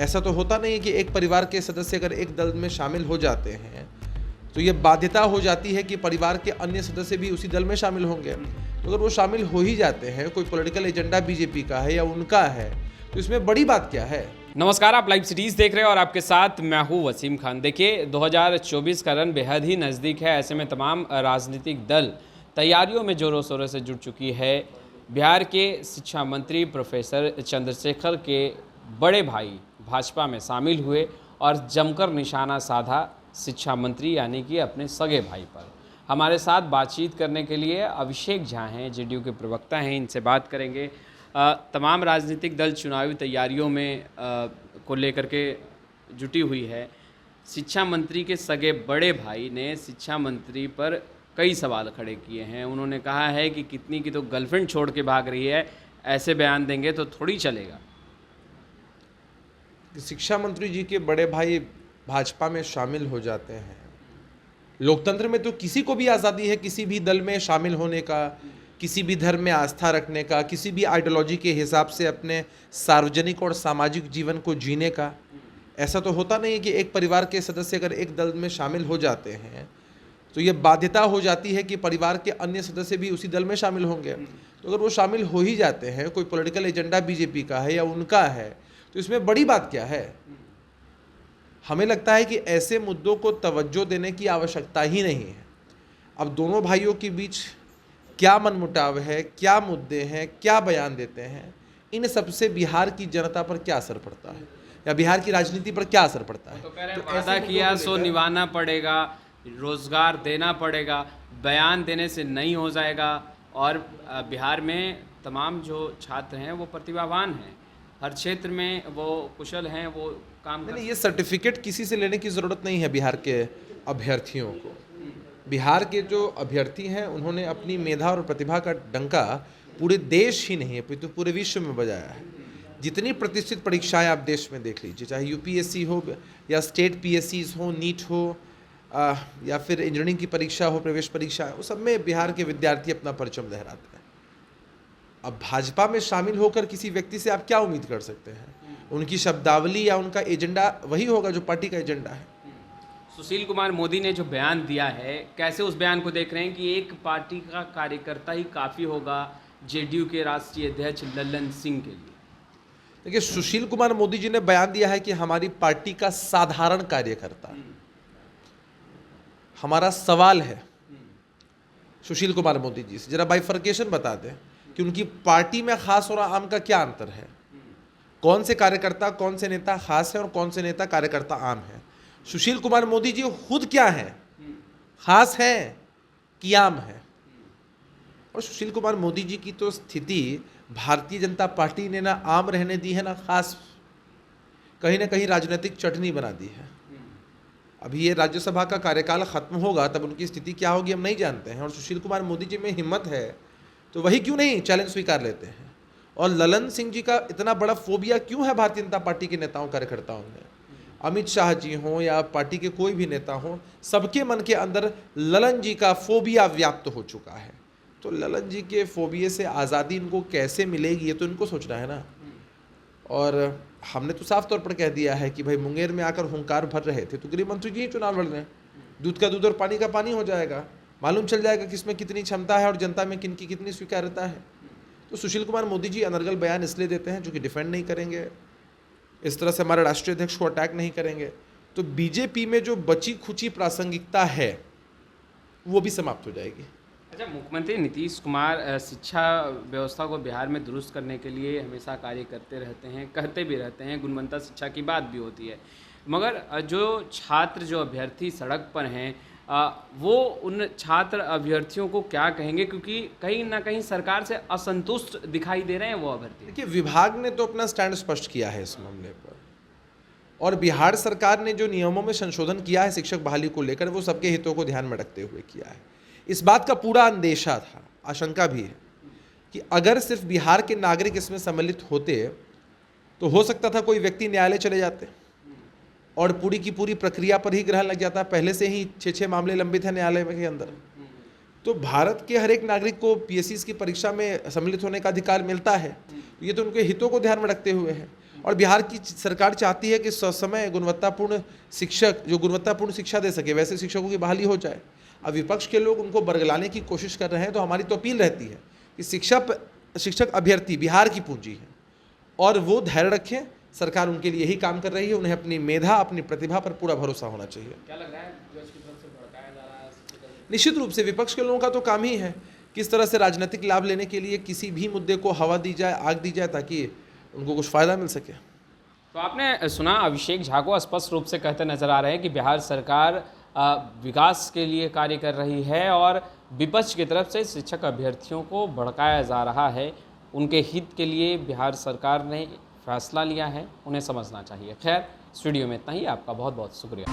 ऐसा तो होता नहीं है कि एक परिवार के सदस्य अगर एक दल में शामिल हो जाते हैं तो ये बाध्यता हो जाती है कि परिवार के अन्य सदस्य भी उसी दल में शामिल होंगे। तो अगर वो शामिल हो ही जाते हैं, कोई पॉलिटिकल एजेंडा बीजेपी का है या उनका है, तो इसमें बड़ी बात क्या है। नमस्कार, आप लाइव सिटीज़ देख रहे हैं और आपके साथ मैं हूं वसीम खान। देखिए, 2024 का रन बेहद ही नज़दीक है। ऐसे में तमाम राजनीतिक दल तैयारियों में जोरों शोरों से जुट चुकी है। बिहार के शिक्षा मंत्री प्रोफेसर चंद्रशेखर के बड़े भाई भाजपा में शामिल हुए और जमकर निशाना साधा शिक्षा मंत्री यानी कि अपने सगे भाई पर। हमारे साथ बातचीत करने के लिए अभिषेक झा हैं, जेडीयू के प्रवक्ता हैं, इनसे बात करेंगे। तमाम राजनीतिक दल चुनावी तैयारियों में को लेकर के जुटी हुई है। शिक्षा मंत्री के सगे बड़े भाई ने शिक्षा मंत्री पर कई सवाल खड़े किए हैं। उन्होंने कहा है कि कितनी की तो गर्लफ्रेंड छोड़ के भाग रही है, ऐसे बयान देंगे तो थोड़ी चलेगा। शिक्षा मंत्री जी के बड़े भाई भाजपा में शामिल हो जाते हैं। लोकतंत्र में तो किसी को भी आज़ादी है किसी भी दल में शामिल होने का, किसी भी धर्म में आस्था रखने का, किसी भी आइडियोलॉजी के हिसाब से अपने सार्वजनिक और सामाजिक जीवन को जीने का। ऐसा तो होता नहीं है कि एक परिवार के सदस्य अगर एक दल में शामिल हो जाते हैं तो ये बाध्यता हो जाती है कि परिवार के अन्य सदस्य भी उसी दल में शामिल होंगे। तो अगर वो शामिल हो ही जाते हैं, कोई पॉलिटिकल एजेंडा बीजेपी का है या उनका है, तो इसमें बड़ी बात क्या है। हमें लगता है कि ऐसे मुद्दों को तवज्जो देने की आवश्यकता ही नहीं है। अब दोनों भाइयों के बीच क्या मनमुटाव है, क्या मुद्दे हैं, क्या बयान देते हैं, इन सबसे बिहार की जनता पर क्या असर पड़ता है या बिहार की राजनीति पर क्या असर पड़ता है। तो वादा किया सो निभाना पड़ेगा, रोजगार देना पड़ेगा, बयान देने से नहीं हो जाएगा। और बिहार में तमाम जो छात्र हैं वो प्रतिभावान हैं, हर क्षेत्र में वो कुशल हैं, वो काम नहीं, ये सर्टिफिकेट किसी से लेने की ज़रूरत नहीं है। बिहार के अभ्यर्थियों को, बिहार के जो अभ्यर्थी हैं उन्होंने अपनी मेधा और प्रतिभा का डंका पूरे देश ही नहीं है तो पूरे विश्व में बजाया है। जितनी प्रतिष्ठित परीक्षाएं आप देश में देख लीजिए, चाहे यूपीएससी हो या स्टेट पीएससीज हो, नीट हो या फिर इंजीनियरिंग की परीक्षा हो, प्रवेश परीक्षा है, उस सब में बिहार के विद्यार्थी अपना परचम लहराते हैं। अब भाजपा में शामिल होकर किसी व्यक्ति से आप क्या उम्मीद कर सकते हैं। उनकी शब्दावली या उनका एजेंडा वही होगा जो पार्टी का एजेंडा है। सुशील कुमार मोदी ने जो बयान दिया है, कैसे उस बयान को देख रहे हैं कि एक पार्टी का कार्यकर्ता ही काफ़ी होगा जेडीयू के राष्ट्रीय अध्यक्ष लल्लन सिंह के लिए। देखिए, सुशील कुमार मोदी जी ने बयान दिया है कि हमारी पार्टी का साधारण कार्यकर्ता। हमारा सवाल है सुशील कुमार मोदी जी से, जरा बाइफर्केशन बता दें कि उनकी पार्टी में खास और आम का क्या अंतर है। कौन से कार्यकर्ता, कौन से नेता खास है और कौन से नेता कार्यकर्ता आम है। सुशील कुमार मोदी जी खुद क्या हैं, खास हैं कि आम है। और सुशील कुमार मोदी जी की तो स्थिति भारतीय जनता पार्टी ने ना आम रहने दी है ना खास, कहीं ना कहीं राजनीतिक चटनी बना दी है। अभी ये राज्यसभा का कार्यकाल खत्म होगा तब उनकी स्थिति क्या होगी हम नहीं जानते हैं। और सुशील कुमार मोदी जी में हिम्मत है तो वही क्यों नहीं चैलेंज स्वीकार लेते हैं। और ललन सिंह जी का इतना बड़ा फोबिया क्यों है भारतीय जनता पार्टी के नेताओं कार्यकर्ताओं में। अमित शाह जी हों या पार्टी के कोई भी नेता हों, सबके मन के अंदर ललन जी का फोबिया व्याप्त हो चुका है। तो ललन जी के फोबिये से आज़ादी इनको कैसे मिलेगी ये तो इनको सोचना है ना। और हमने तो साफ तौर पर कह दिया है कि भाई मुंगेर में आकर हुंकार भर रहे थे तो गृह मंत्री जी ही चुनाव लड़ रहे हैं। दूध का दूध और पानी का पानी हो जाएगा, मालूम चल जाएगा किसमें कितनी क्षमता है और जनता में किनकी कितनी स्वीकार्यता है। तो सुशील कुमार मोदी जी अनर्गल बयान इसलिए देते हैं जो कि डिफेंड नहीं करेंगे, इस तरह से हमारे राष्ट्रीय अध्यक्ष को अटैक नहीं करेंगे। तो बीजेपी में जो बची खुची प्रासंगिकता है वो भी समाप्त हो जाएगी। अच्छा, मुख्यमंत्री नीतीश कुमार शिक्षा व्यवस्था को बिहार में दुरुस्त करने के लिए हमेशा कार्य करते रहते हैं, कहते भी रहते हैं, गुणवत्ता शिक्षा की बात भी होती है। मगर जो छात्र, जो अभ्यर्थी सड़क पर हैं, वो उन छात्र अभ्यर्थियों को क्या कहेंगे, क्योंकि कहीं ना कहीं सरकार से असंतुष्ट दिखाई दे रहे हैं वो अभ्यर्थी। देखिए, विभाग ने तो अपना स्टैंड स्पष्ट किया है इस मामले पर, और बिहार सरकार ने जो नियमों में संशोधन किया है शिक्षक बहाली को लेकर वो सबके हितों को ध्यान में रखते हुए किया है। इस बात का पूरा अंदेशा था, आशंका भी है कि अगर सिर्फ बिहार के नागरिक इसमें सम्मिलित होते तो हो सकता था कोई व्यक्ति न्यायालय चले जाते और पूरी की पूरी प्रक्रिया पर ही ग्रहण लग जाता। पहले से ही 6 मामले लंबित हैं न्यायालय के अंदर। तो भारत के हर एक नागरिक को पीएससी की परीक्षा में सम्मिलित होने का अधिकार मिलता है। ये तो उनके हितों को ध्यान में रखते हुए है। और बिहार की सरकार चाहती है कि ससमय गुणवत्तापूर्ण शिक्षक जो गुणवत्तापूर्ण शिक्षा दे सके वैसे शिक्षकों की बहाली हो जाए। अब विपक्ष के लोग उनको बरगलाने की कोशिश कर रहे हैं, तो हमारी तो अपील रहती है कि शिक्षक अभ्यर्थी बिहार की पूंजी है और वो धैर्य रखें। सरकार उनके लिए यही काम कर रही है, उन्हें अपनी मेधा अपनी प्रतिभा पर पूरा भरोसा होना चाहिए। क्या लग रहा है जज की तरफ से भड़काया जा रहा है? निश्चित रूप से विपक्ष के लोगों का तो काम ही है किस तरह से राजनीतिक लाभ लेने के लिए किसी भी मुद्दे को हवा दी जाए, आग दी जाए, ताकि उनको कुछ फ़ायदा मिल सके। तो आपने सुना अभिषेक झा को स्पष्ट रूप से कहते नजर आ रहे हैं कि बिहार सरकार विकास के लिए कार्य कर रही है और विपक्ष की तरफ से शिक्षक अभ्यर्थियों को भड़काया जा रहा है। उनके हित के लिए बिहार सरकार ने फैसला लिया है, उन्हें समझना चाहिए। खैर, स्टूडियो में इतना ही। आपका बहुत बहुत शुक्रिया।